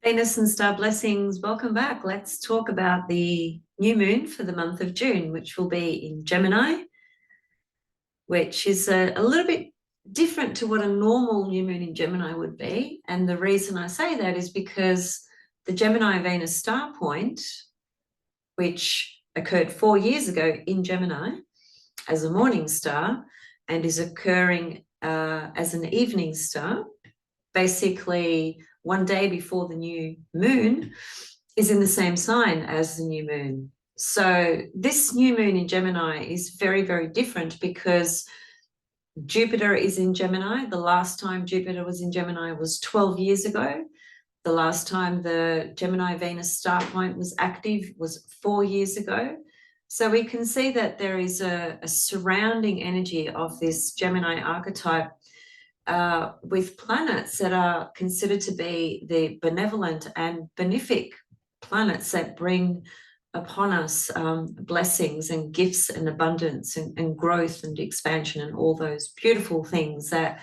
Venus and star blessings, welcome back. Let's talk about the new moon for the month of June, which will be in Gemini, which is a little bit different to what a normal new moon in Gemini would be. And the reason I say that is because the Gemini Venus star point, which occurred 4 years ago in Gemini as a morning star and is occurring as an evening star, basically 1 day before the new moon, is in the same sign as the new moon. So this new moon in Gemini is very, very different because Jupiter is in Gemini. The last time Jupiter was in Gemini was 12 years ago. The last time the Gemini Venus star point was active was 4 years ago. So we can see that there is a surrounding energy of this Gemini archetype with planets that are considered to be the benevolent and benefic planets that bring upon us blessings and gifts and abundance and growth and expansion and all those beautiful things that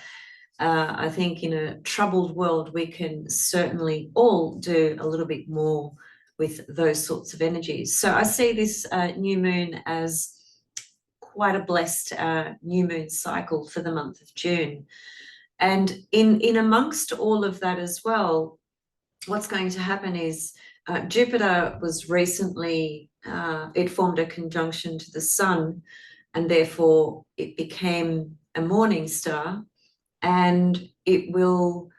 I think in a troubled world we can certainly all do a little bit more with those sorts of energies. So I see this new moon as quite a blessed new moon cycle for the month of June. And in amongst all of that as well, what's going to happen is Jupiter was recently, it formed a conjunction to the sun, and therefore it became a morning star, and it will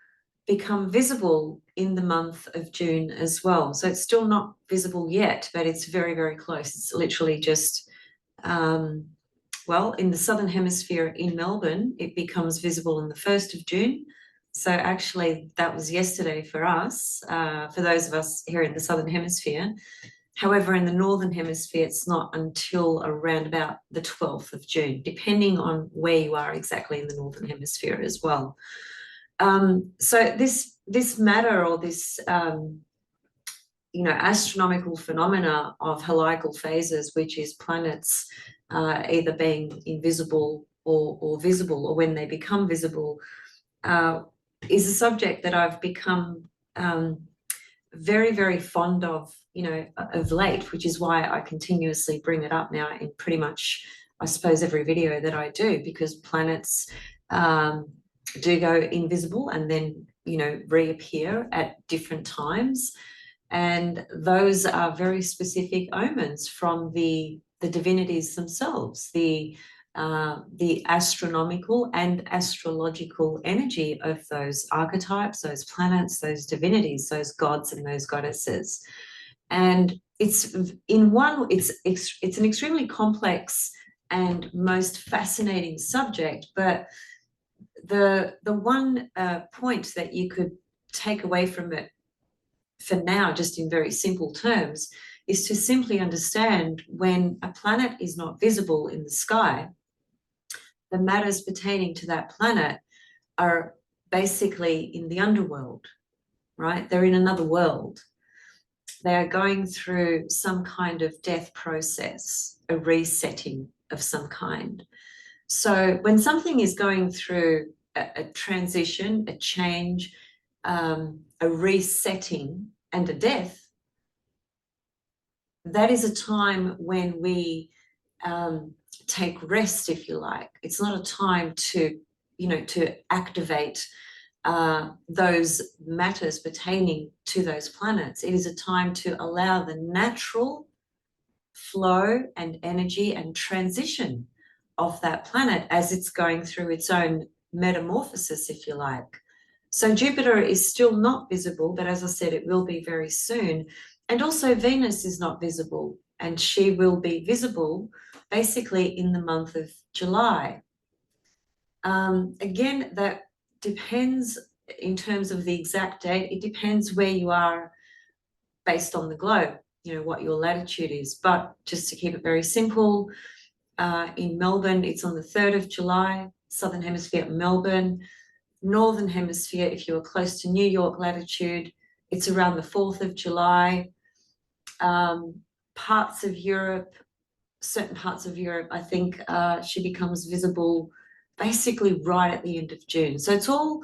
become visible in the month of June as well. So it's still not visible yet, but it's very, very close. It's literally just well, in the Southern Hemisphere in Melbourne, it becomes visible on the 1st of June. So actually that was yesterday for us, for those of us here in the Southern Hemisphere. However, in the Northern Hemisphere, it's not until around about the 12th of June, depending on where you are exactly in the Northern Hemisphere as well. So this matter or this astronomical phenomena of heliacal phases, which is planets either being invisible or visible, or when they become visible, is a subject that I've become very, very fond of, of late, which is why I continuously bring it up now in pretty much, I suppose, every video that I do, because planets do go invisible and then, reappear at different times. And those are very specific omens from the divinities themselves, the astronomical and astrological energy of those archetypes, those planets, those divinities, those gods and those goddesses. And it's an extremely complex and most fascinating subject, but the one point that you could take away from it for now, just in very simple terms, is to simply understand when a planet is not visible in the sky, the matters pertaining to that planet are basically in the underworld, right? They're in another world. They are going through some kind of death process, a resetting of some kind. So when something is going through a transition, a change, a resetting and a death, that is a time when we take rest, if you like. It's not a time to activate those matters pertaining to those planets. It is a time to allow the natural flow and energy and transition of that planet as it's going through its own metamorphosis, if you like. So Jupiter is still not visible, but as I said, it will be very soon. And also Venus is not visible, and she will be visible basically in the month of July. Again, that depends in terms of the exact date. It depends where you are based on the globe, what your latitude is. But just to keep it very simple, in Melbourne, it's on the 3rd of July, Southern Hemisphere, Melbourne. Northern Hemisphere, if you're close to New York latitude, it's around the 4th of July. Parts of Europe, certain parts of Europe, I think she becomes visible basically right at the end of June. So it's all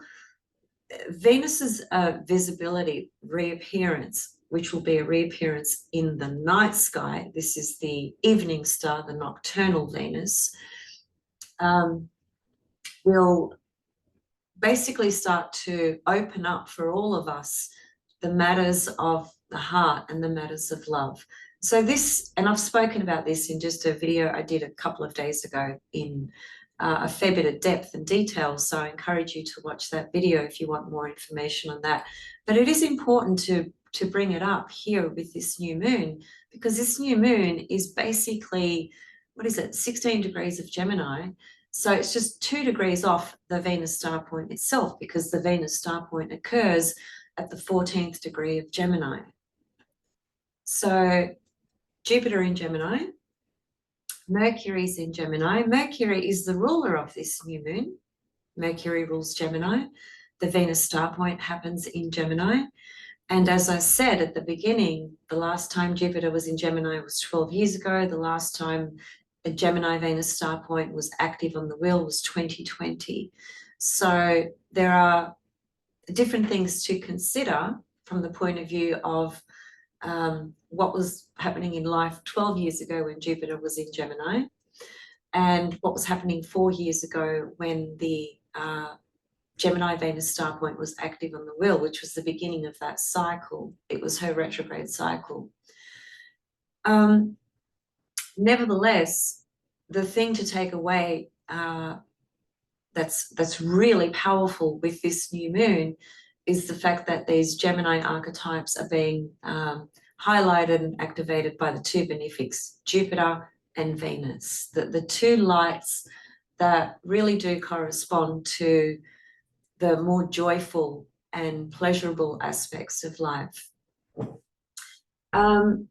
Venus's visibility, reappearance, which will be a reappearance in the night sky. This is the evening star, the nocturnal Venus, will basically start to open up for all of us the matters of the heart and the matters of love. So this, and I've spoken about this in just a video I did a couple of days ago in a fair bit of depth and detail. So I encourage you to watch that video if you want more information on that. But it is important to bring it up here with this new moon, because this new moon is basically, what is it, 16 degrees of Gemini. So it's just 2 degrees off the Venus star point itself, because the Venus star point occurs at the 14th degree of Gemini. So Jupiter in Gemini, Mercury's in Gemini. Mercury is the ruler of this new moon. Mercury rules Gemini. The Venus star point happens in Gemini. And as I said at the beginning, the last time Jupiter was in Gemini was 12 years ago. The last time a Gemini Venus star point was active on the wheel was 2020. So there are different things to consider from the point of view of what was happening in life 12 years ago when Jupiter was in Gemini, and what was happening 4 years ago when the Gemini Venus star point was active on the wheel, which was the beginning of that cycle. It was her retrograde cycle. Nevertheless, the thing to take away that's really powerful with this new moon is the fact that these Gemini archetypes are being highlighted and activated by the two benefics, Jupiter and Venus, the two lights that really do correspond to the more joyful and pleasurable aspects of life. And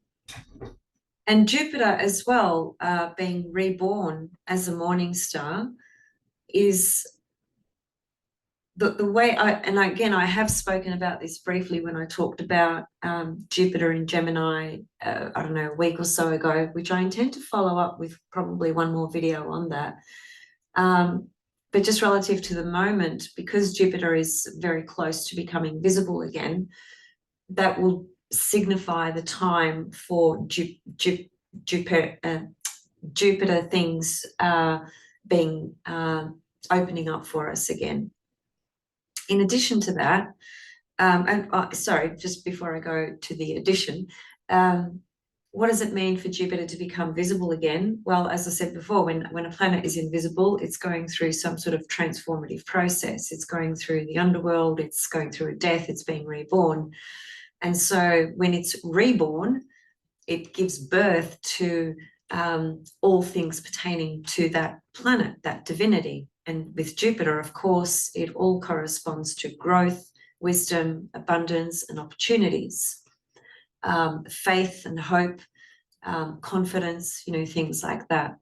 Jupiter as well, being reborn as a morning star, is the way I have spoken about this briefly when I talked about Jupiter in Gemini, I don't know, a week or so ago, which I intend to follow up with probably one more video on that. But just relative to the moment, because Jupiter is very close to becoming visible again, that will signify the time for Jupiter things being opening up for us again. In addition to that, sorry, just before I go to the addition, what does it mean for Jupiter to become visible again? Well, as I said before, when a planet is invisible, it's going through some sort of transformative process. It's going through the underworld, it's going through a death, it's being reborn. And so when it's reborn, it gives birth to all things pertaining to that planet, that divinity. And with Jupiter, of course, it all corresponds to growth, wisdom, abundance, and opportunities, faith and hope, confidence, things like that.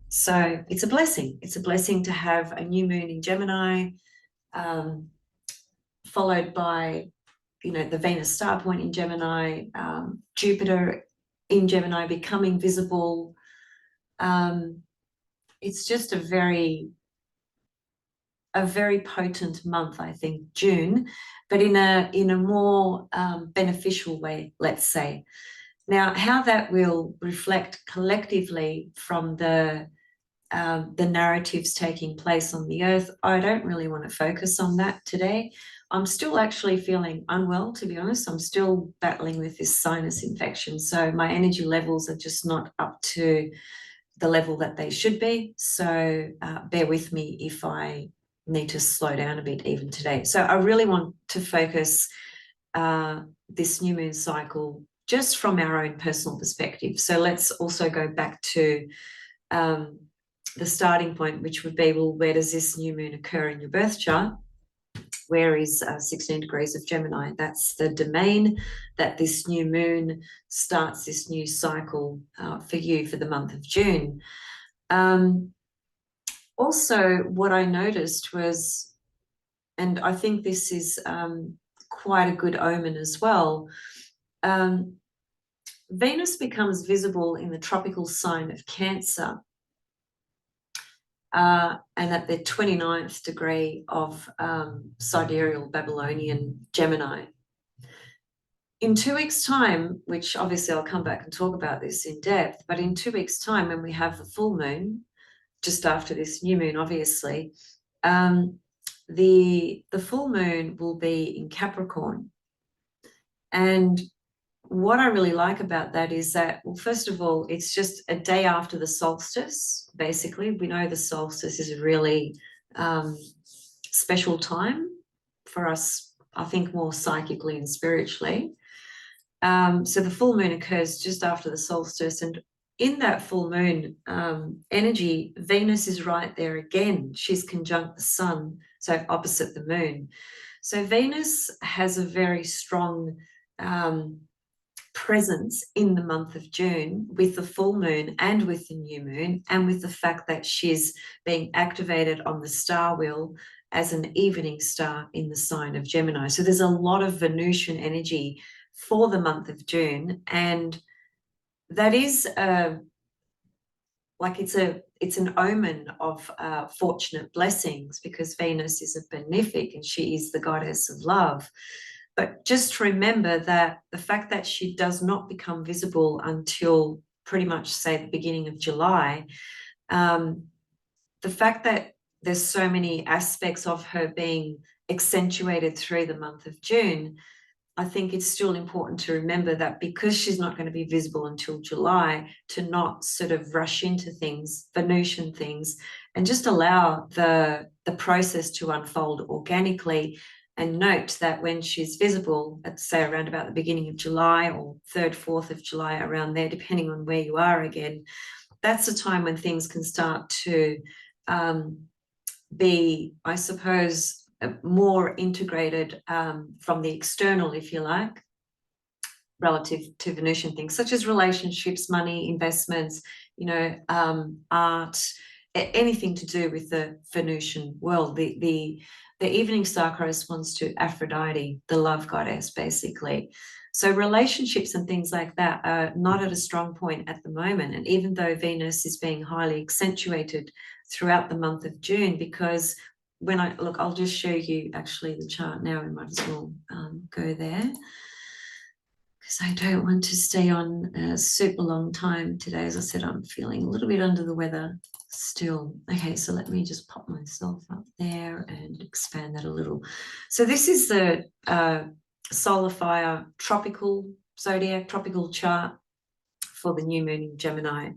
So it's a blessing. It's a blessing to have a new moon in Gemini, followed by, the Venus star point in Gemini, Jupiter in Gemini becoming visible. It's just a very potent month, I think, June, but in a more beneficial way, let's say. Now, how that will reflect collectively from the narratives taking place on the earth, I don't really want to focus on that today. I'm still actually feeling unwell, to be honest. I'm still battling with this sinus infection. So my energy levels are just not up to the level that they should be. So bear with me if I need to slow down a bit even today. So I really want to focus this new moon cycle just from our own personal perspective. So let's also go back to the starting point, which would be, well, where does this new moon occur in your birth chart? Where is 16 degrees of Gemini? That's the domain that this new moon starts this new cycle for you for the month of June. Also, what I noticed was, and I think this is quite a good omen as well, Venus becomes visible in the tropical sign of Cancer. and at the 29th degree of sidereal Babylonian Gemini. In 2 weeks' time, which obviously I'll come back and talk about this in depth, but in 2 weeks' time, when we have the full moon, just after this new moon, obviously, the full moon will be in Capricorn. And what I really like about that is that, well, first of all, it's just a day after the solstice. Basically, we know the solstice is a really special time for us, I think, more psychically and spiritually. So the full moon occurs just after the solstice, and in that full moon energy, Venus is right there again. She's conjunct the sun, so opposite the moon. So Venus has a very strong presence in the month of June with the full moon and with the new moon, and with the fact that she's being activated on the star wheel as an evening star in the sign of Gemini. So there's a lot of Venusian energy for the month of June, and that is like it's an omen of fortunate blessings, because Venus is a benefic and she is the goddess of love. But just remember that the fact that she does not become visible until pretty much, say, the beginning of July, the fact that there's so many aspects of her being accentuated through the month of June, I think it's still important to remember that because she's not going to be visible until July, to not sort of rush into things, Venusian things, and just allow the process to unfold organically. And note that when she's visible, at say around about the beginning of July or 3rd, 4th of July, around there, depending on where you are again, that's the time when things can start to be, I suppose, more integrated from the external, if you like, relative to Venusian things, such as relationships, money, investments, art, anything to do with the Venusian world. The evening star corresponds to Aphrodite, the love goddess, basically. So relationships and things like that are not at a strong point at the moment. And even though Venus is being highly accentuated throughout the month of June, because when I look, I'll just show you actually the chart now. We might as well go there, because I don't want to stay on a super long time today. As I said, I'm feeling a little bit under the weather still. Okay, so let me just pop myself up there and expand that a little. So this is the solar fire tropical zodiac, tropical chart for the new moon in Gemini.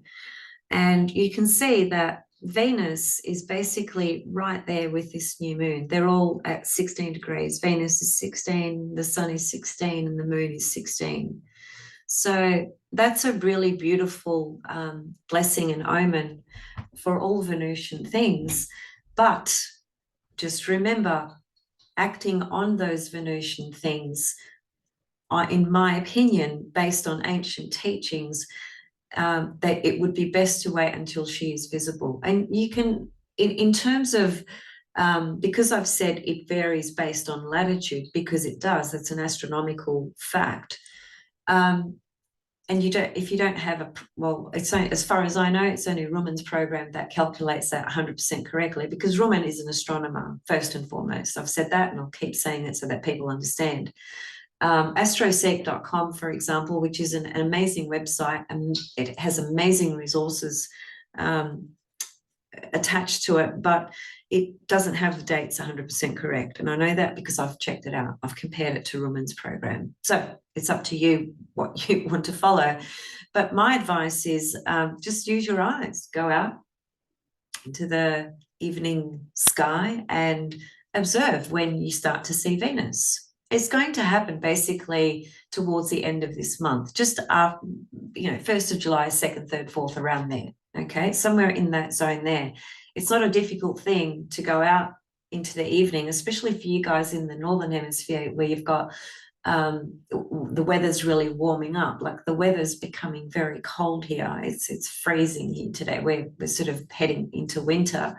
And you can see that Venus is basically right there with this new moon. They're all at 16 degrees. Venus is 16, the sun is 16, and the moon is 16. So that's a really beautiful blessing and omen for all Venusian things. But just remember, acting on those Venusian things, in my opinion, based on ancient teachings, that it would be best to wait until she is visible. And you can, in terms of, because I've said it varies based on latitude, because it does, that's an astronomical fact. And if you don't have it's only, as far as I know, it's only Ruman's program that calculates that 100% correctly, because Ruman is an astronomer first and foremost. I've said that, and I'll keep saying it so that people understand. Astroseek.com, for example, which is an amazing website, and it has amazing resources attached to it, but it doesn't have the dates 100% correct. And I know that because I've checked it out. I've compared it to Ruman's program. So it's up to you what you want to follow. But my advice is just use your eyes. Go out into the evening sky and observe when you start to see Venus. It's going to happen basically towards the end of this month, just after, 1st of July, 2nd, 3rd, 4th, around there. Okay, somewhere in that zone there. It's not a difficult thing to go out into the evening, especially for you guys in the Northern Hemisphere, where you've got the weather's really warming up. Like, the weather's becoming very cold here. It's freezing here today. We're sort of heading into winter.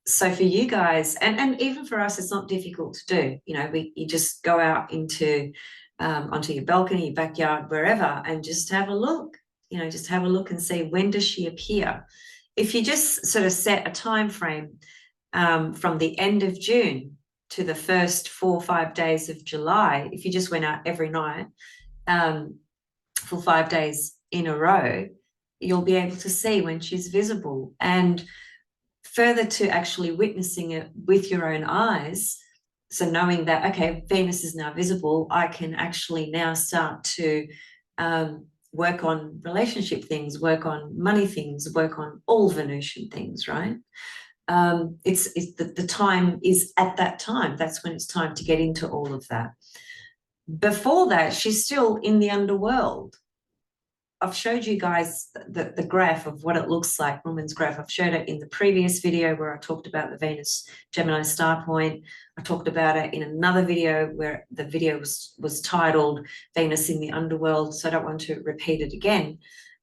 So for you guys, and even for us, it's not difficult to do. You just go out into onto your balcony, your backyard, wherever, and just have a look. Just have a look and see, when does she appear if you just sort of set a time frame from the end of June to the first 4 or 5 days of July, if you just went out every night for 5 days in a row, you'll be able to see when she's visible. And further to actually witnessing it with your own eyes, so knowing that, okay, Venus is now visible, I can actually now start to work on relationship things, work on money things, work on all Venusian things, right? It's the time is at that time. That's when it's time to get into all of that. Before that, she's still in the underworld. I've showed you guys the graph of what it looks like, woman's graph. I've showed it in the previous video where I talked about the Venus Gemini star point. I talked about it in another video where the video was titled Venus in the Underworld, so I don't want to repeat it again.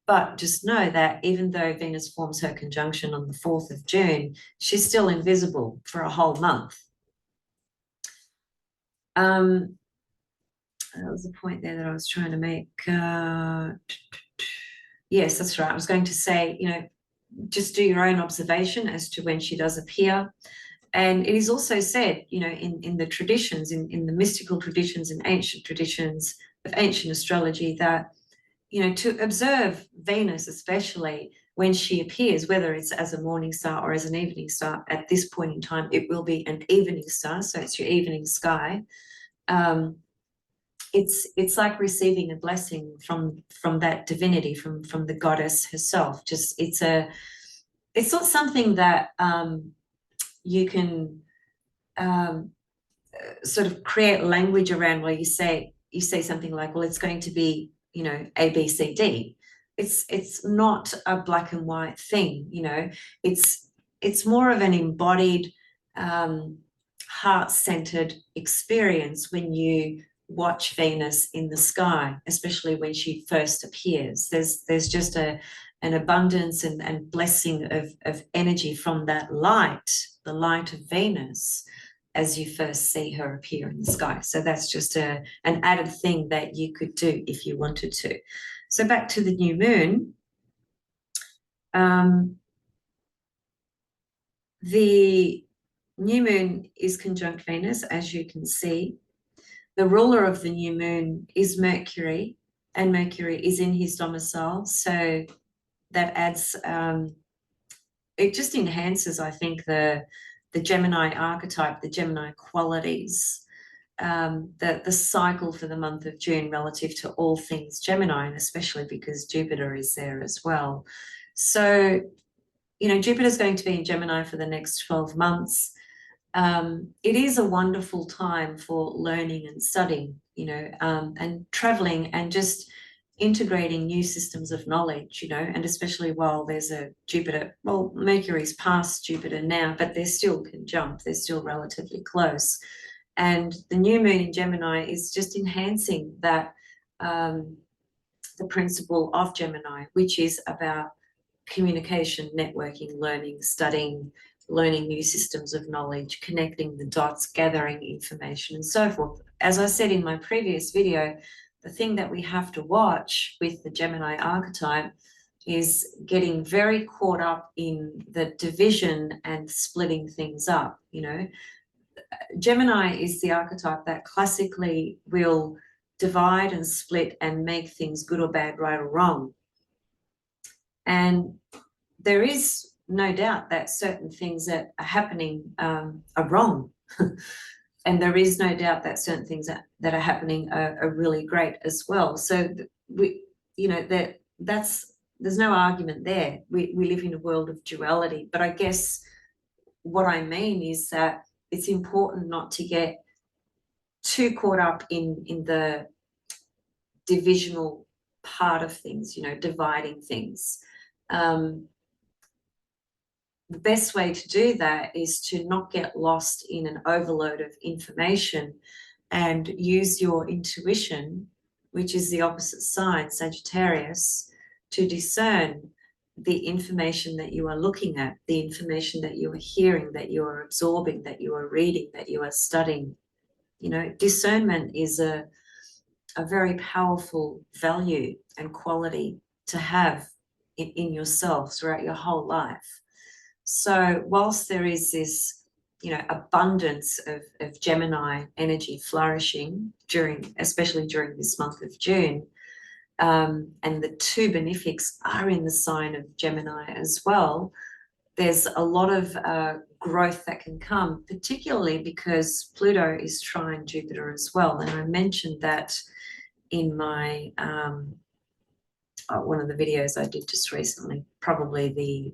But just know that even though Venus forms her conjunction on the 4th of June, she's still invisible for a whole month. That was the point there that I was trying to make. Yes, that's right. I was going to say, you know, just do your own observation as to when she does appear. And it is also said, you know, in the traditions, in the mystical traditions and ancient traditions of ancient astrology, that, you know, to observe Venus, especially when she appears, whether it's as a morning star or as an evening star, at this point in time, it will be an evening star. So it's your evening sky. It's like receiving a blessing from that divinity, from the goddess herself. Just it's not something that you can sort of create language around, where you say something like, well, it's going to be, you know, A, B, C, D. It's not a black and white thing, you know. It's more of an embodied, heart-centered experience when you watch Venus in the sky, especially when she first appears. There's just an abundance and blessing of energy from that light, the light of Venus, as you first see her appear in the sky. So that's just an added thing that you could do if you wanted to. So back to the new moon. The new moon is conjunct Venus, as you can see. The ruler of the new moon is Mercury, and Mercury is in his domicile. So that adds, it just enhances, I think, the Gemini archetype, the Gemini qualities, the cycle for the month of June relative to all things Gemini, and especially because Jupiter is there as well. So, you know, Jupiter is going to be in Gemini for the next 12 months. It is a wonderful time for learning and studying, you know, and traveling and just integrating new systems of knowledge, you know, and especially while there's a Jupiter, well, Mercury's past Jupiter now, but they're still conjunct, they're still relatively close. And the new moon in Gemini is just enhancing that, the principle of Gemini, which is about communication, networking, learning, studying, learning new systems of knowledge, connecting the dots, gathering information, and so forth. As I said in my previous video, the thing that we have to watch with the Gemini archetype is getting very caught up in the division and splitting things up. You know, Gemini is the archetype that classically will divide and split and make things good or bad, right or wrong. And there is no doubt that certain things that are happening are wrong. And there is no doubt that certain things that are happening are really great as well. So we, you know, there's no argument there. We live in a world of duality. But I guess what I mean is that it's important not to get too caught up in the divisional part of things, you know, dividing things. The best way to do that is to not get lost in an overload of information and use your intuition, which is the opposite side, Sagittarius, to discern the information that you are looking at, the information that you are hearing, that you are absorbing, that you are reading, that you are studying. You know, discernment is a very powerful value and quality to have in yourself throughout your whole life. So whilst there is this, you know, abundance of Gemini energy flourishing especially during this month of June, and the two benefics are in the sign of Gemini as well, there's a lot of growth that can come, particularly because Pluto is trine Jupiter as well. And I mentioned that in my one of the videos I did just recently, probably the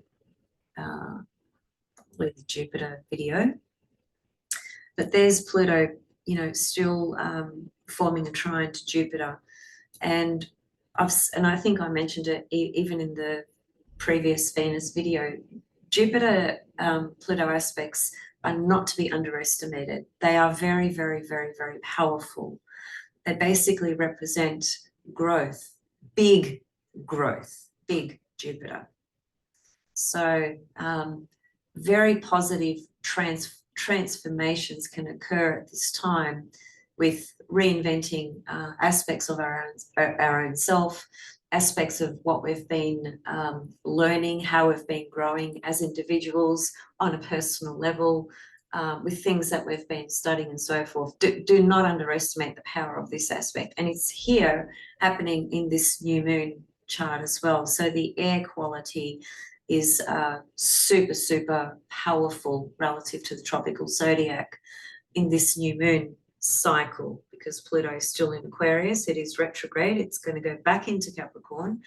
Jupiter video. But there's Pluto, you know, still forming a trine to Jupiter, and I think I mentioned it even in the previous Venus video. Jupiter Pluto aspects are not to be underestimated. They are very, very, very, very powerful. They basically represent growth, big Jupiter. So very positive transformations can occur at this time, with reinventing aspects of our own self, aspects of what we've been learning, how we've been growing as individuals on a personal level, with things that we've been studying and so forth. Do not underestimate the power of this aspect. And it's here happening in this new moon chart as well. So the air quality is super, super powerful relative to the tropical zodiac in this new moon cycle, because Pluto is still in Aquarius. It is retrograde. It's going to go back into Capricorn,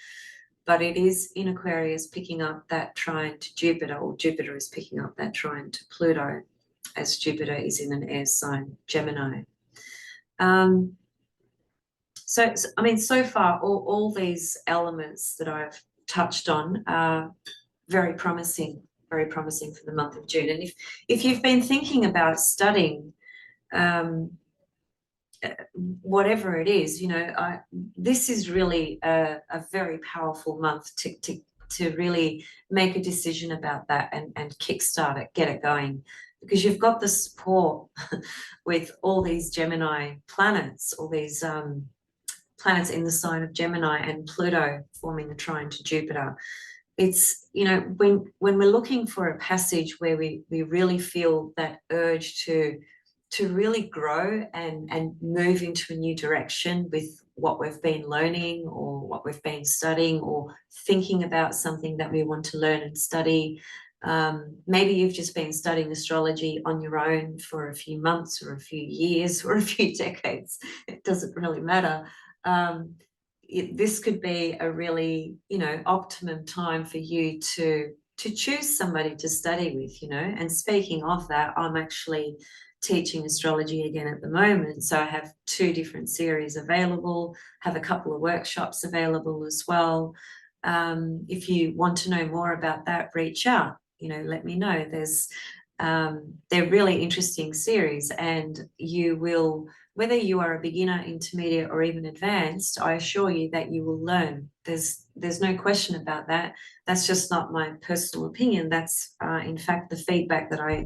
but it is in Aquarius picking up that trine to Jupiter, or Jupiter is picking up that trine to Pluto, as Jupiter is in an air sign, Gemini. So I mean, so far, all these elements that I've touched on are very promising for the month of June. And if you've been thinking about studying whatever it is, you know, this is really a very powerful month to really make a decision about that and kickstart it, get it going, because you've got the support with all these Gemini planets, all these planets in the sign of Gemini, and Pluto forming a trine to Jupiter. It's, you know, when we're looking for a passage where we really feel that urge to really grow and move into a new direction with what we've been learning or what we've been studying, or thinking about something that we want to learn and study. Maybe you've just been studying astrology on your own for a few months or a few years or a few decades. It doesn't really matter. This could be a really, you know, optimum time for you to choose somebody to study with, you know. And speaking of that, I'm actually teaching astrology again at the moment. So I have 2 different series available, have a couple of workshops available as well. If you want to know more about that, reach out, you know, let me know. They're really interesting series, and you will, whether you are a beginner, intermediate, or even advanced, I assure you that you will learn. There's no question about that. That's just not my personal opinion. That's in fact the feedback that I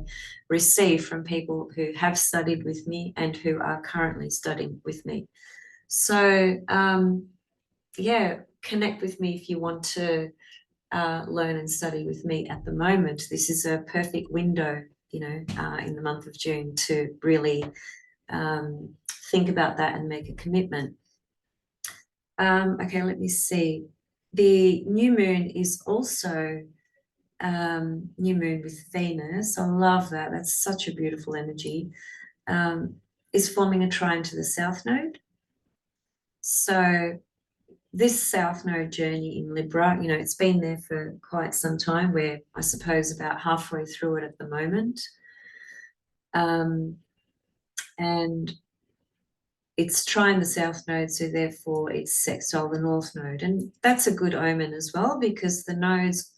receive from people who have studied with me and who are currently studying with me. So yeah, connect with me if you want to learn and study with me at the moment. This is a perfect window, you know, in the month of June to really think about that and make a commitment. Okay, let me see. The new moon is also new moon with Venus. I love that. That's such a beautiful energy. Is forming a trine to the South Node. So this South Node journey in Libra, you know, it's been there for quite some time. We're, I suppose, about halfway through it at the moment. And it's trine the South Node, so therefore it's sextile the North Node. And that's a good omen as well, because the nodes,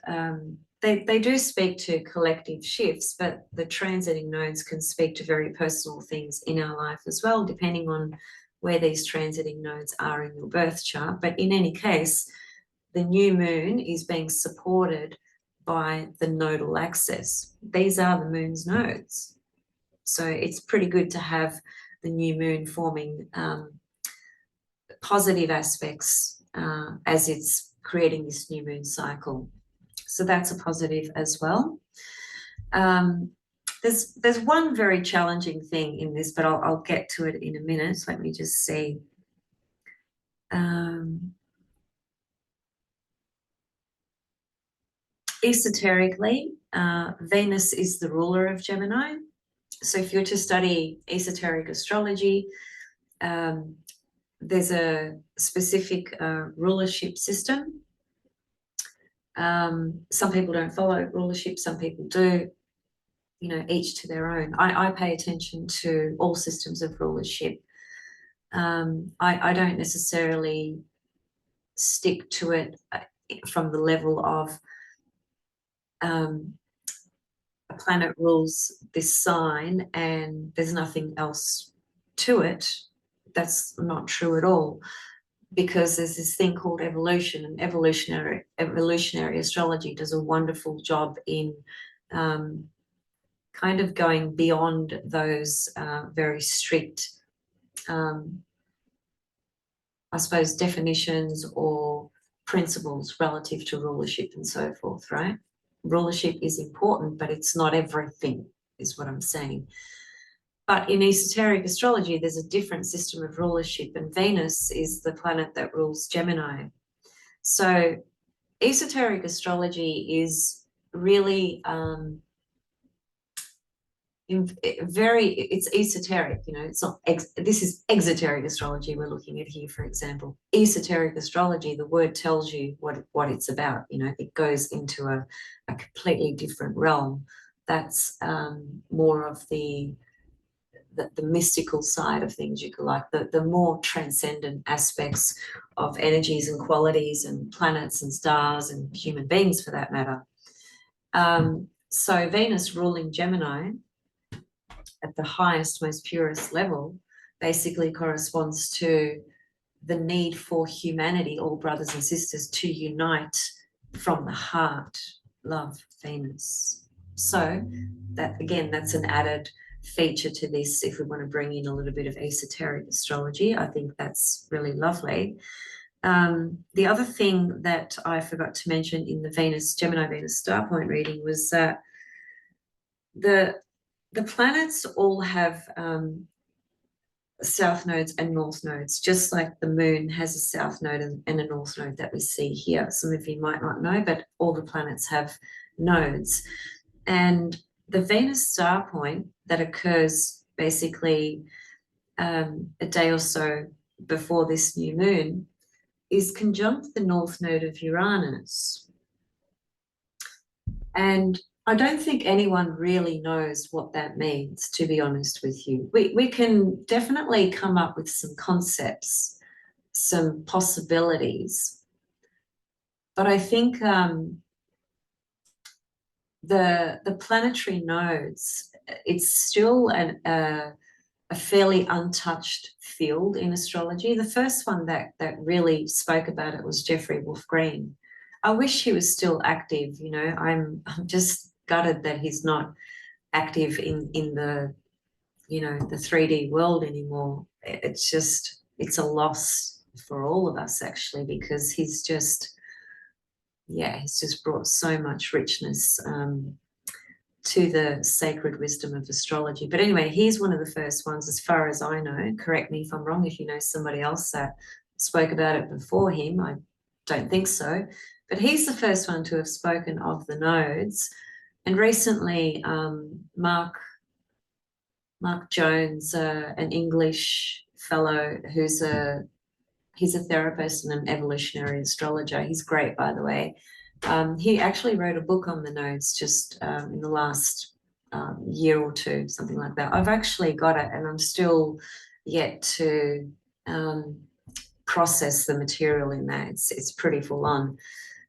they do speak to collective shifts, but the transiting nodes can speak to very personal things in our life as well, depending on where these transiting nodes are in your birth chart. But in any case, the new moon is being supported by the nodal axis. These are the moon's nodes. So it's pretty good to have the new moon forming positive aspects as it's creating this new moon cycle. So that's a positive as well. There's one very challenging thing in this, but I'll get to it in a minute. Let me just see. Esoterically, Venus is the ruler of Gemini. So if you're to study esoteric astrology, there's a specific rulership system. Some people don't follow rulership, some people do, you know, each to their own. I pay attention to all systems of rulership. I don't necessarily stick to it from the level of a planet rules this sign and there's nothing else to it. That's not true at all, because there's this thing called evolution, and evolutionary astrology does a wonderful job in kind of going beyond those very strict, I suppose, definitions or principles relative to rulership and so forth, right? Rulership is important, but it's not everything, is what I'm saying. But in esoteric astrology, there's a different system of rulership, and Venus is the planet that rules Gemini. So esoteric astrology is really it's esoteric, you know, it's not, this is exoteric astrology we're looking at here, for example. Esoteric astrology, the word tells you what it's about, you know, it goes into a completely different realm. That's more of the mystical side of things, you could like, the more transcendent aspects of energies and qualities and planets and stars and human beings for that matter. So Venus ruling Gemini at the highest, most purest level basically corresponds to the need for humanity, all brothers and sisters, to unite from the heart. Love, Venus. So that, again, that's an added feature to this. If we want to bring in a little bit of esoteric astrology, I think that's really lovely. The other thing that I forgot to mention in the Gemini Venus star point reading was that the planets all have south nodes and north nodes, just like the moon has a south node and a north node that we see here. Some of you might not know, but all the planets have nodes. And the Venus star point that occurs basically a day or so before this new moon is conjunct the north node of Uranus. And I don't think anyone really knows what that means, to be honest with you. We can definitely come up with some concepts, some possibilities, but I think the planetary nodes, it's still a fairly untouched field in astrology. The first one that really spoke about it was Jeffrey Wolf Green. I wish he was still active, you know. I'm just gutted that he's not active in the, you know, the 3D world anymore. It's just, it's a loss for all of us actually, because he's just brought so much richness to the sacred wisdom of astrology. But anyway, he's one of the first ones, as far as I know. Correct me if I'm wrong, if you know somebody else that spoke about it before him. I don't think so. But he's the first one to have spoken of the nodes. And recently, Mark Jones, an English fellow he's a therapist and an evolutionary astrologer. He's great, by the way. He actually wrote a book on the nodes just in the last year or two, something like that. I've actually got it, and I'm still yet to process the material in that. It's pretty full on.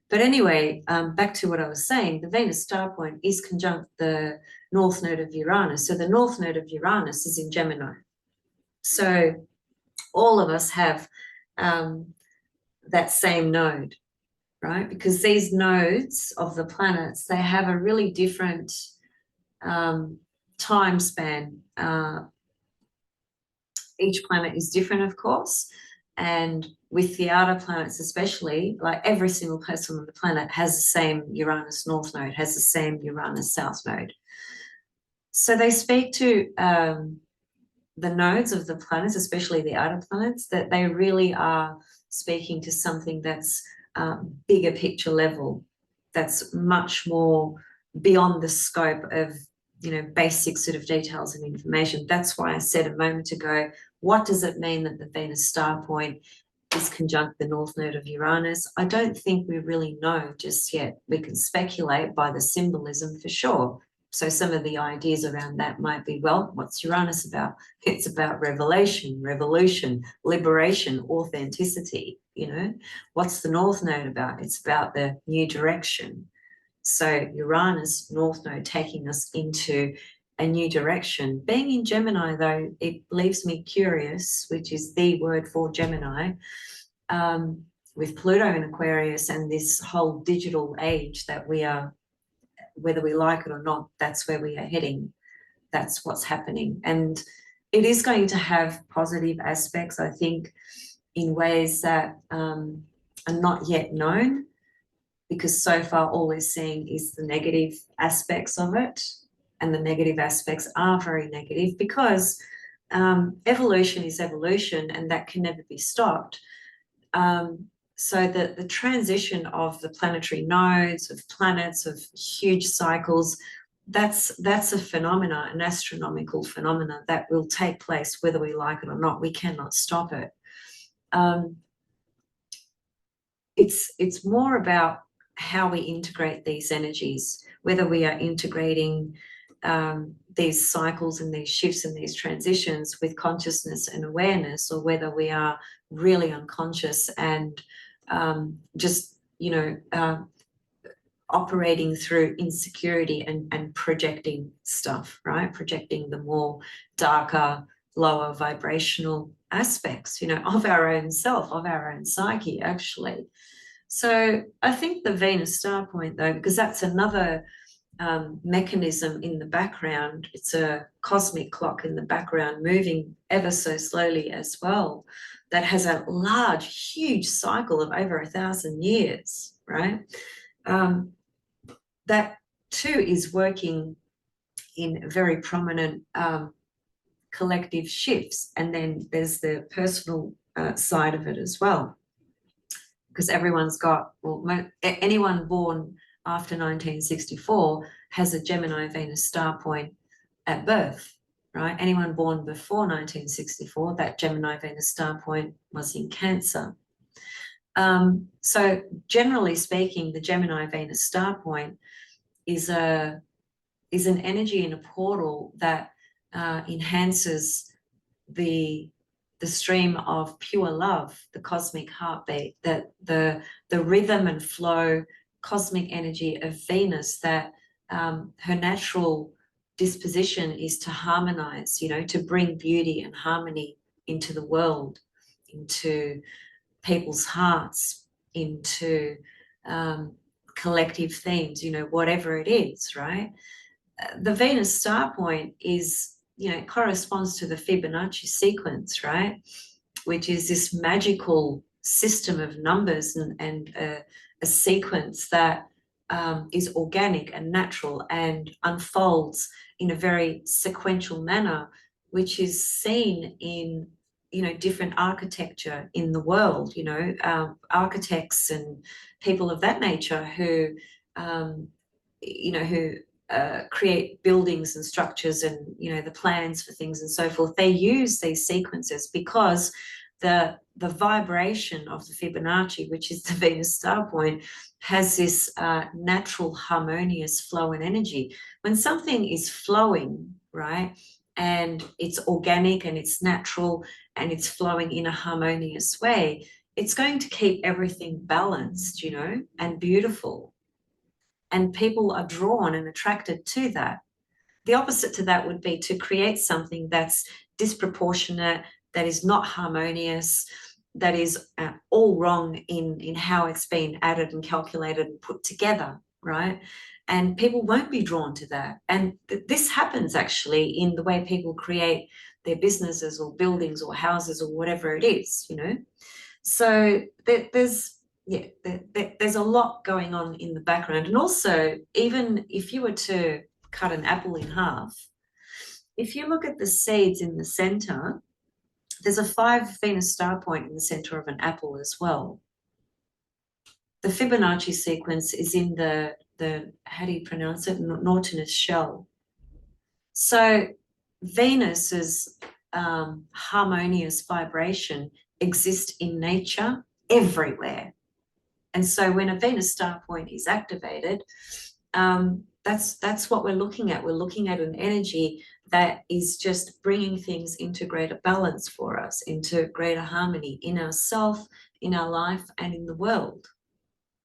But anyway, back to what I was saying, the Venus star point is conjunct the north node of Uranus. So the north node of Uranus is in Gemini. So all of us have that same node, right? Because these nodes of the planets, they have a really different time span. Each planet is different, of course, And with the outer planets especially, like every single person on the planet has the same Uranus North Node, has the same Uranus South Node. So they speak to the nodes of the planets, especially the outer planets, that they really are speaking to something that's bigger picture level, that's much more beyond the scope of, you know, basic sort of details and information. That's why I said a moment ago, what does it mean that the Venus star point is conjunct the north node of Uranus? I don't think we really know just yet. We can speculate by the symbolism for sure. So some of the ideas around that might be, well, what's Uranus about? It's about revelation, revolution, liberation, authenticity, you know. What's the north node about? It's about the new direction. So Uranus, north node, taking us into a new direction. Being in Gemini, though, it leaves me curious, which is the word for Gemini, with Pluto in Aquarius and this whole digital age that we are, whether we like it or not, that's where we are heading. That's what's happening. And it is going to have positive aspects, I think, in ways that are not yet known, because so far all we're seeing is the negative aspects of it. And the negative aspects are very negative because evolution is evolution and that can never be stopped. So the transition of the planetary nodes, of planets, of huge cycles, that's a phenomena, an astronomical phenomena that will take place whether we like it or not. We cannot stop it. It's more about how we integrate these energies, whether we are integrating these cycles and these shifts and these transitions with consciousness and awareness, or whether we are really unconscious and just, you know, operating through insecurity and projecting stuff, right? Projecting the more darker, lower vibrational aspects, you know, of our own self, of our own psyche, actually. So I think the Venus star point, though, because that's another mechanism in the background, it's a cosmic clock in the background moving ever so slowly as well, that has a large, huge cycle of over 1,000 years, right? That too is working in very prominent collective shifts. And then there's the personal side of it as well, because everyone's got, well, anyone born after 1964 has a Gemini Venus star point at birth, right? Anyone born before 1964, that Gemini Venus star point was in Cancer. So generally speaking, the Gemini Venus star point is an energy in a portal that enhances the stream of pure love, the cosmic heartbeat, that the rhythm and flow, cosmic energy of Venus, that her natural disposition is to harmonize, you know, to bring beauty and harmony into the world, into people's hearts, into collective themes, you know, whatever it is, right? The Venus star point is, you know, it corresponds to the Fibonacci sequence, right? Which is this magical system of numbers and a sequence that is organic and natural and unfolds in a very sequential manner, which is seen in, you know, different architecture in the world, you know, architects and people of that nature who, you know, who create buildings and structures and, you know, the plans for things and so forth. They use these sequences because the vibration of the Fibonacci, which is the Venus star point, has this natural harmonious flow and energy. When something is flowing, right, and it's organic and it's natural and it's flowing in a harmonious way, it's going to keep everything balanced, you know, and beautiful. And people are drawn and attracted to that. The opposite to that would be to create something that's disproportionate, that is not harmonious, that is all wrong in how it's been added and calculated and put together, right? and people won't be drawn to that. And this happens actually in the way people create their businesses or buildings or houses or whatever it is, you know. So there's a lot going on in the background. And also, even if you were to cut an apple in half, if you look at the seeds in the center, there's a 5 Venus star point in the center of an apple as well. The Fibonacci sequence is in the how do you pronounce it? Nautilus shell. So Venus's harmonious vibration exists in nature everywhere. And so when a Venus star point is activated, that's what we're looking at. We're looking at an energy that is just bringing things into greater balance for us, into greater harmony in ourselves, in our life, and in the world.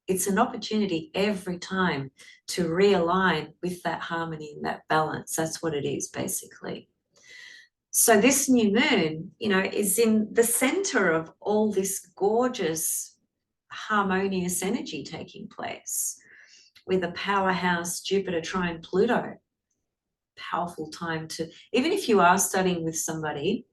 It's an opportunity every time to realign with that harmony and that balance. That's what it is, basically. So this new moon, you know, is in the center of all this gorgeous, harmonious energy taking place with a powerhouse Jupiter trine Pluto. Powerful time to, even if you are studying with somebody,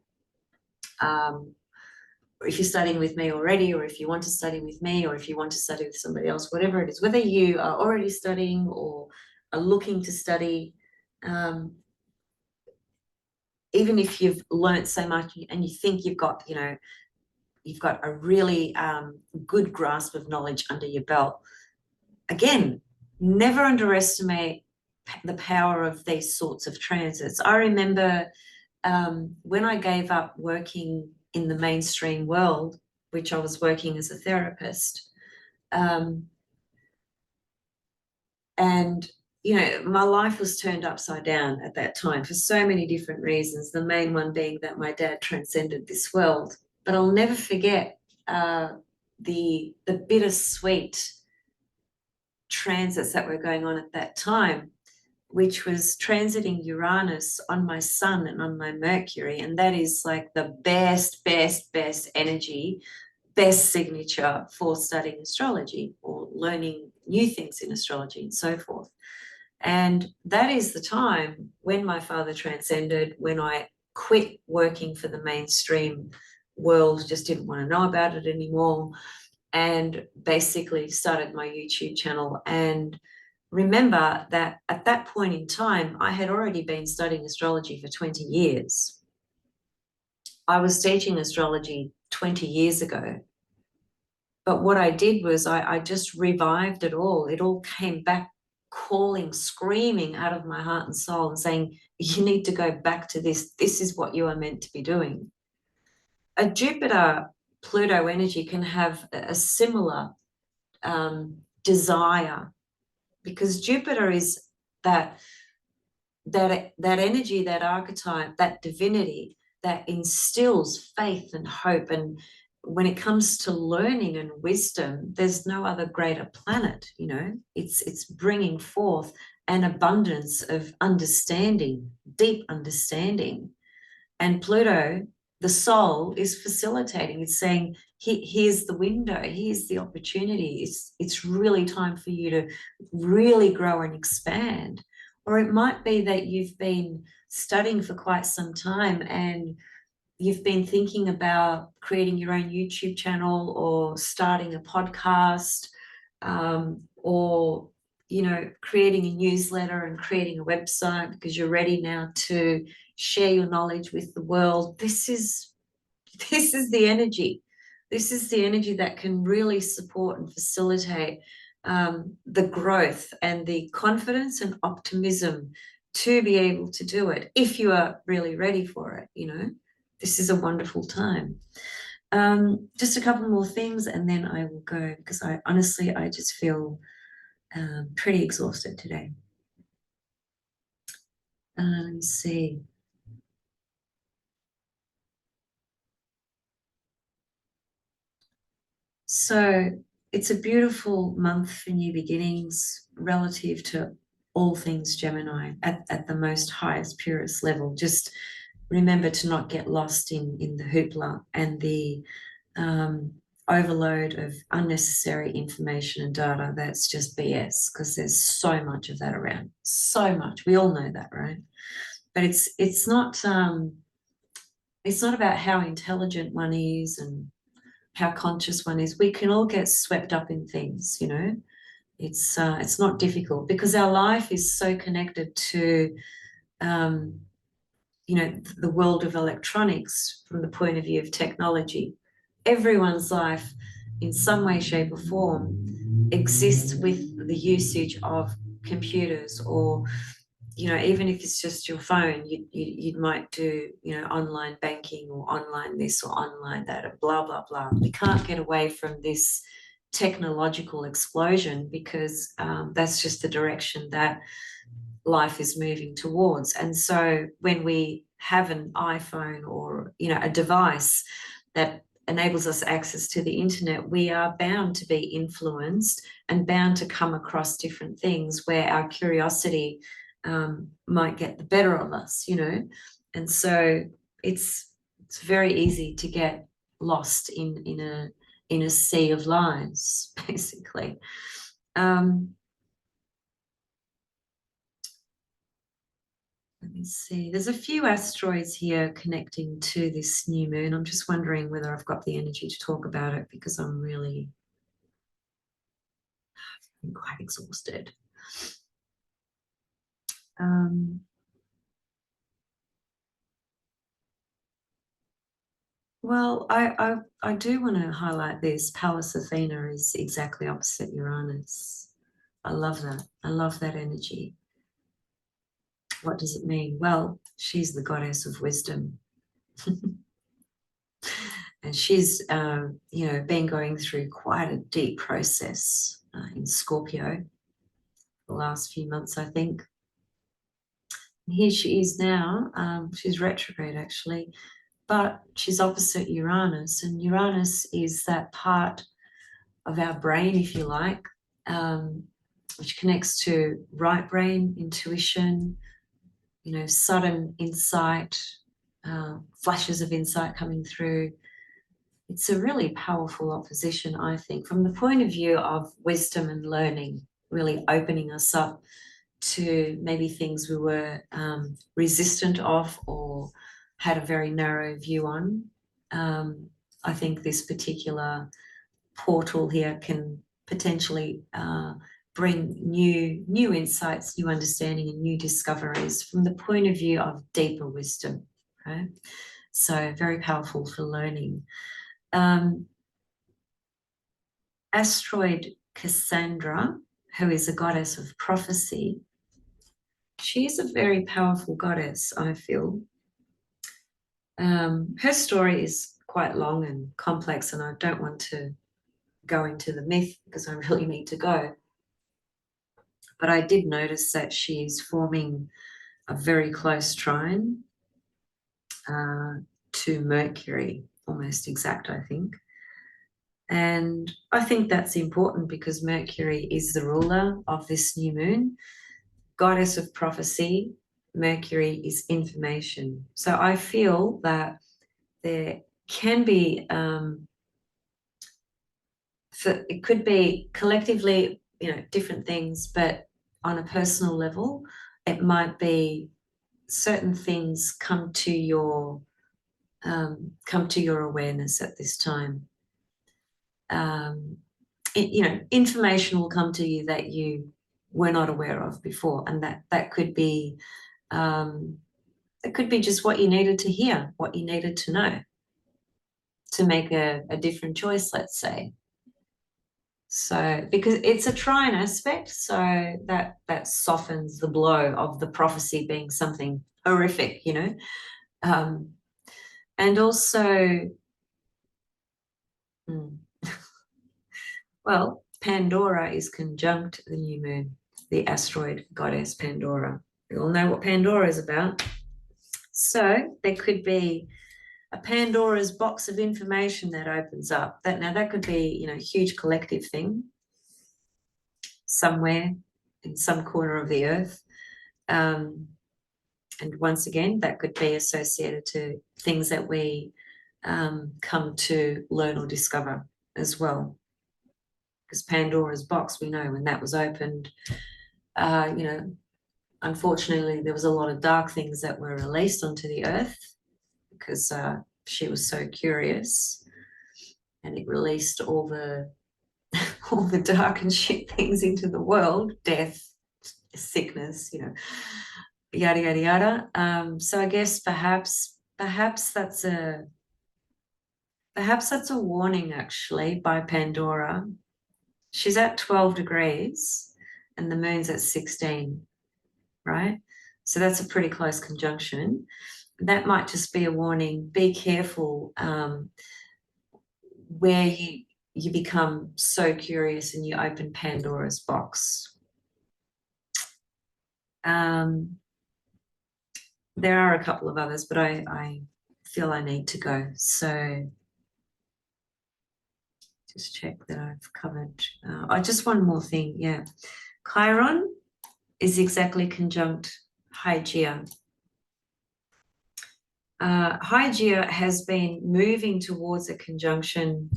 or if you're studying with me already, or if you want to study with me, or if you want to study with somebody else, whatever it is, whether you are already studying or are looking to study, even if you've learnt so much and you think you've got, you know, you've got a really good grasp of knowledge under your belt, again, never underestimate the power of these sorts of transits. I remember when I gave up working in the mainstream world, which I was working as a therapist, and you know, my life was turned upside down at that time for so many different reasons, the main one being that my dad transcended this world. But I'll never forget the bittersweet transits that were going on at that time, which was transiting Uranus on my sun and on my Mercury. And that is like the best energy, best signature for studying astrology or learning new things in astrology and so forth. And that is the time when my father transcended, when I quit working for the mainstream world, just didn't want to know about it anymore, and basically started my YouTube channel. And remember that at that point in time, I had already been studying astrology for 20 years. I was teaching astrology 20 years ago. But what I did was I just revived it all. It all came back calling, screaming out of my heart and soul and saying, you need to go back to this. This is what you are meant to be doing. A Jupiter-Pluto energy can have a similar desire, because Jupiter is that energy, that archetype, that divinity that instills faith and hope. And when it comes to learning and wisdom, there's no other greater planet, you know. It's bringing forth an abundance of understanding, deep understanding. And Pluto, the soul, is facilitating. It's saying, here's the window, here's the opportunity. It's really time for you to really grow and expand. Or it might be that you've been studying for quite some time and you've been thinking about creating your own YouTube channel or starting a podcast, or, you know, creating a newsletter and creating a website because you're ready now to share your knowledge with the world. This is the energy. This is the energy that can really support and facilitate the growth and the confidence and optimism to be able to do it if you are really ready for it, you know. This is a wonderful time. Just a couple more things and then I will go, because I just feel pretty exhausted today. Let me see. So it's a beautiful month for new beginnings relative to all things Gemini at the most highest, purest level. Just remember to not get lost in the hoopla and the overload of unnecessary information and data that's just BS, because there's so much of that around, so much. We all know that, right? But it's not about how intelligent one is and how conscious one is. We can all get swept up in things, you know. It's not difficult because our life is so connected to you know, the world of electronics from the point of view of technology. Everyone's life in some way, shape or form exists with the usage of computers, or, you know, even if it's just your phone, you might do, you know, online banking or online this or online that, and blah, blah, blah. We can't get away from this technological explosion because that's just the direction that life is moving towards. And so when we have an iPhone or, you know, a device that enables us access to the internet, we are bound to be influenced and bound to come across different things where our curiosity might get the better of us, you know. And so it's very easy to get lost in a sea of lies, basically. Let me see. There's a few asteroids here connecting to this new moon. I'm just wondering whether I've got the energy to talk about it because I'm quite exhausted. Well, I do want to highlight this. Pallas Athena is exactly opposite Uranus. I love that. I love that energy. What does it mean? Well, she's the goddess of wisdom. And she's, you know, been going through quite a deep process in Scorpio the last few months, I think. And here she is now. She's retrograde, actually, but she's opposite Uranus. And Uranus is that part of our brain, if you like, which connects to right brain, intuition, you know, sudden insight, flashes of insight coming through. It's a really powerful opposition, I think, from the point of view of wisdom and learning, really opening us up to maybe things we were resistant of or had a very narrow view on. I think this particular portal here can potentially bring new insights, new understanding, and new discoveries from the point of view of deeper wisdom. Right? So very powerful for learning. Asteroid Cassandra, who is a goddess of prophecy, she's a very powerful goddess, I feel. Her story is quite long and complex, and I don't want to go into the myth because I really need to go. But I did notice that she's forming a very close trine to Mercury, almost exact, I think. And I think that's important because Mercury is the ruler of this new moon. Goddess of prophecy, Mercury is information. So I feel that there can be, it could be collectively, you know, different things, but on a personal level, it might be certain things come to your awareness at this time. You know, information will come to you that you were not aware of before, and that could be just what you needed to hear, what you needed to know to make a different choice, let's say. So because it's a trine aspect, so that softens the blow of the prophecy being something horrific, you know. And also well, Pandora is conjunct the new moon, the asteroid goddess Pandora. We all know what Pandora is about. So there could be a Pandora's box of information that opens up. That could be, you know, a huge collective thing somewhere in some corner of the earth. And once again, that could be associated to things that we come to learn or discover as well. Because Pandora's box, we know when that was opened, unfortunately, there was a lot of dark things that were released onto the earth because she was so curious, and it released all the all the dark and shit things into the world, death, sickness, yada yada yada. So I guess perhaps that's a warning actually by Pandora. She's at 12 degrees and the moon's at 16, right? So that's a pretty close conjunction. That might just be a warning. Be careful where you become so curious and you open Pandora's box. There are a couple of others, but I feel I need to go. So just check that I've covered. Just one more thing. Yeah. Chiron is exactly conjunct Hygeia. Hygeia has been moving towards a conjunction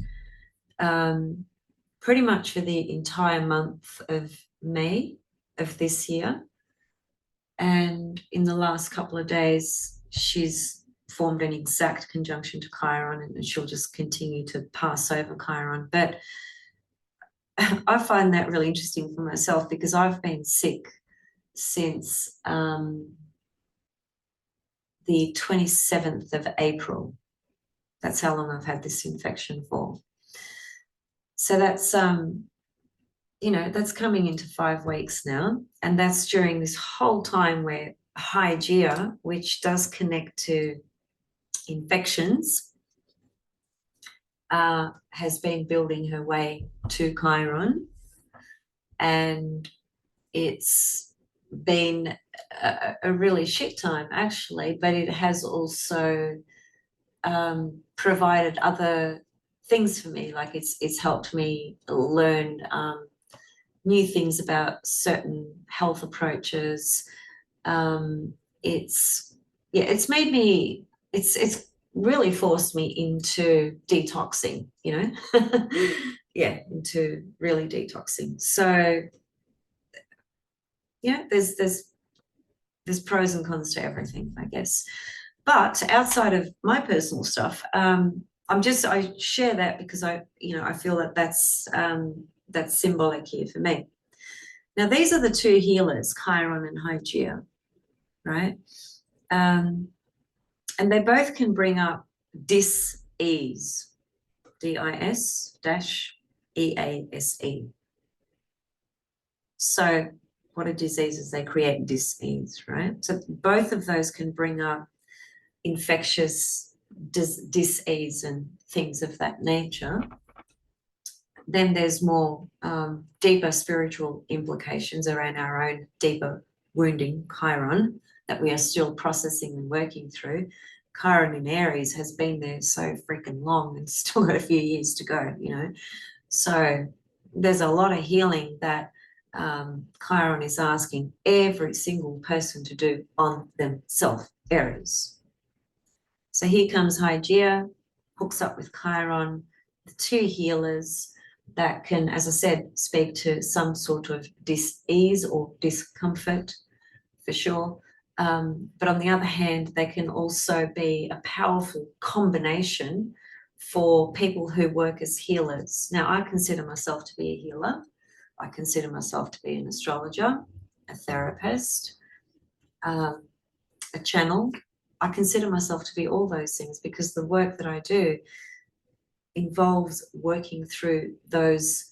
pretty much for the entire month of May of this year. And in the last couple of days, she's formed an exact conjunction to Chiron, and she'll just continue to pass over Chiron. But I find that really interesting for myself because I've been sick since the 27th of April. That's how long I've had this infection for. So that's that's coming into 5 weeks now, and that's during this whole time where Hygeia, which does connect to infections, has been building her way to Chiron, and it's been a really shit time actually, but it has also provided other things for me. Like it's helped me learn new things about certain health approaches. It's made me, it's really forced me into detoxing, into really detoxing. So there's pros and cons to everything, I guess. But outside of my personal stuff, I share that because I feel that that's symbolic here for me. Now, these are the two healers, Chiron and Hygeia, right? And they both can bring up dis-ease, D-I-S-E-A-S-E. So what are diseases? They create dis-ease, right? So both of those can bring up infectious dis-ease and things of that nature. Then there's more deeper spiritual implications around our own deeper wounding, Chiron, that we are still processing and working through. Chiron in Aries has been there so freaking long and still got a few years to go, So there's a lot of healing that Chiron is asking every single person to do on themselves, Aries. So here comes Hygeia, hooks up with Chiron, the two healers that can, as I said, speak to some sort of dis-ease or discomfort for sure. But on the other hand, they can also be a powerful combination for people who work as healers. Now, I consider myself to be a healer. I consider myself to be an astrologer, a therapist, a channel. I consider myself to be all those things because the work that I do involves working through those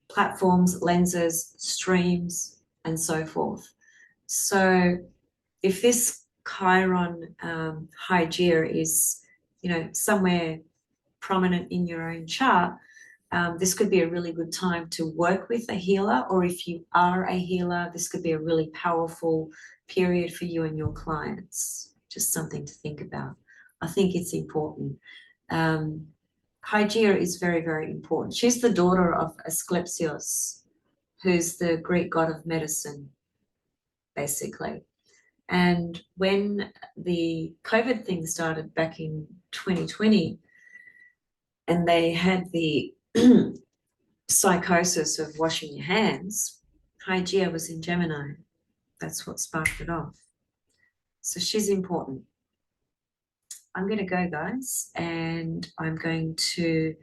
platforms, lenses, streams, and so forth. So if this Chiron Hygeia is, somewhere prominent in your own chart, this could be a really good time to work with a healer, or if you are a healer, this could be a really powerful period for you and your clients. Just something to think about. I think it's important. Hygeia is very, very important. She's the daughter of Asclepios, who's the Greek god of medicine, basically. And when the COVID thing started back in 2020, and they had the psychosis of washing your hands, Hygeia was in Gemini. That's what sparked it off. So she's important. I'm going to go, guys, and I'm going to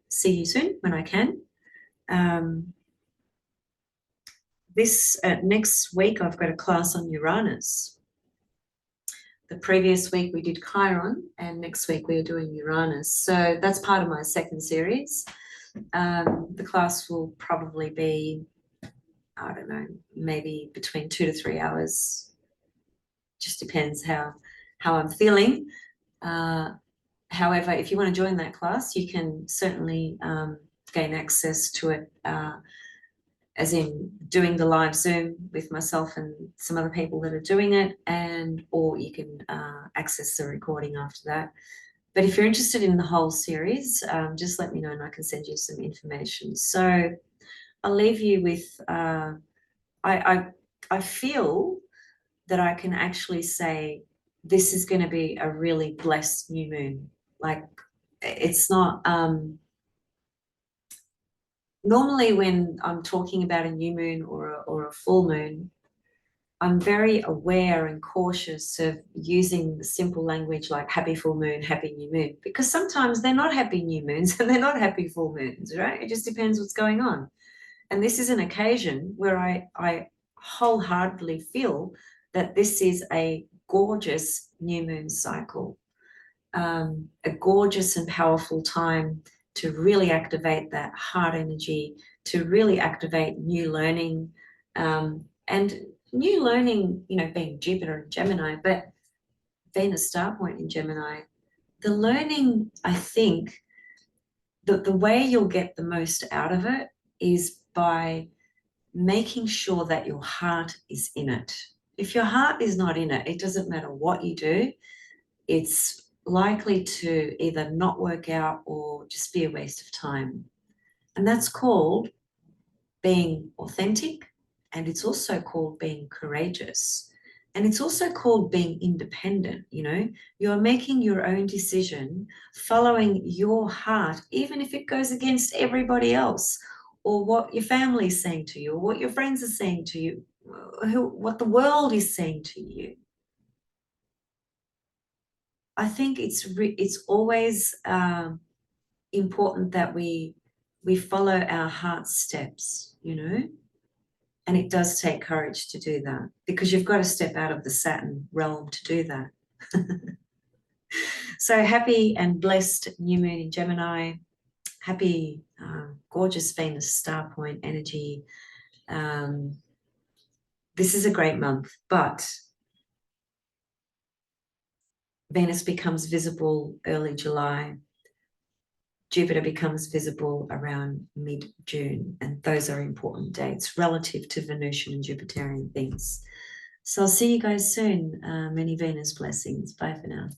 see you soon when I can. This next week, I've got a class on Uranus. The previous week we did Chiron, and next week we are doing Uranus. So that's part of my second series. The class will probably be, I don't know, maybe between 2 to 3 hours. Just depends how I'm feeling. However, if you want to join that class, you can certainly gain access to it, as in doing the live Zoom with myself and some other people that are doing it, or you can access the recording after that. But if you're interested in the whole series, just let me know and I can send you some information. So I'll leave you with, I feel that I can actually say this is going to be a really blessed new moon. Like, it's not, normally when I'm talking about a new moon or a full moon, I'm very aware and cautious of using the simple language like happy full moon, happy new moon, because sometimes they're not happy new moons and they're not happy full moons, right? It just depends what's going on. And this is an occasion where I wholeheartedly feel that this is a gorgeous new moon cycle, a gorgeous and powerful time to really activate that heart energy, to really activate new learning, and new learning, you know, being Jupiter and Gemini, but Venus star point in Gemini, the learning, I think, the way you'll get the most out of it is by making sure that your heart is in it. If your heart is not in it, it doesn't matter what you do, it's likely to either not work out or just be a waste of time. And that's called being authentic, and it's also called being courageous, and it's also called being independent. You know, you're making your own decision, following your heart, even if it goes against everybody else, or what your family is saying to you, or what your friends are saying to you, what the world is saying to you. I think it's always important that we follow our heart's steps, you know, and it does take courage to do that, because you've got to step out of the Saturn realm to do that. So happy and blessed new moon in Gemini. Happy, gorgeous Venus star point energy. This is a great month, but Venus becomes visible early July. Jupiter becomes visible around mid-June, and those are important dates relative to Venusian and Jupiterian things. So I'll see you guys soon. Many Venus blessings. Bye for now.